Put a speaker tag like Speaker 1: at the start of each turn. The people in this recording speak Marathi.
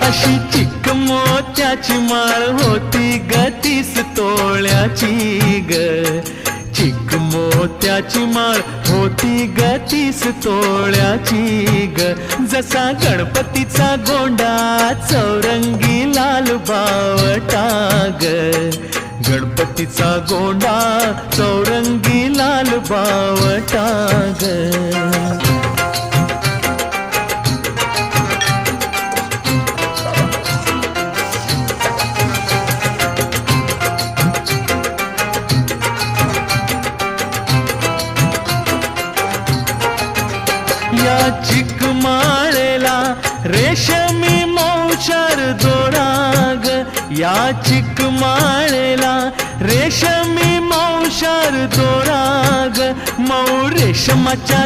Speaker 1: अशी चिक मोत्याची माळ होती ग 30 तोळ्याची ग. चिक मोत्याची माळ होती ग 30 तोळ्याची ग. जसा गणपतीचा गोंडा चौरंगी लाल बावटा ग. गणपतीचा गोंडा चौरंगी लाल बावटा ग. या चिकमाळेला रेशमी मौचार दोराग. या चिकमाळेला रेशमी मौचार दोराग. मऊ रेशमाच्या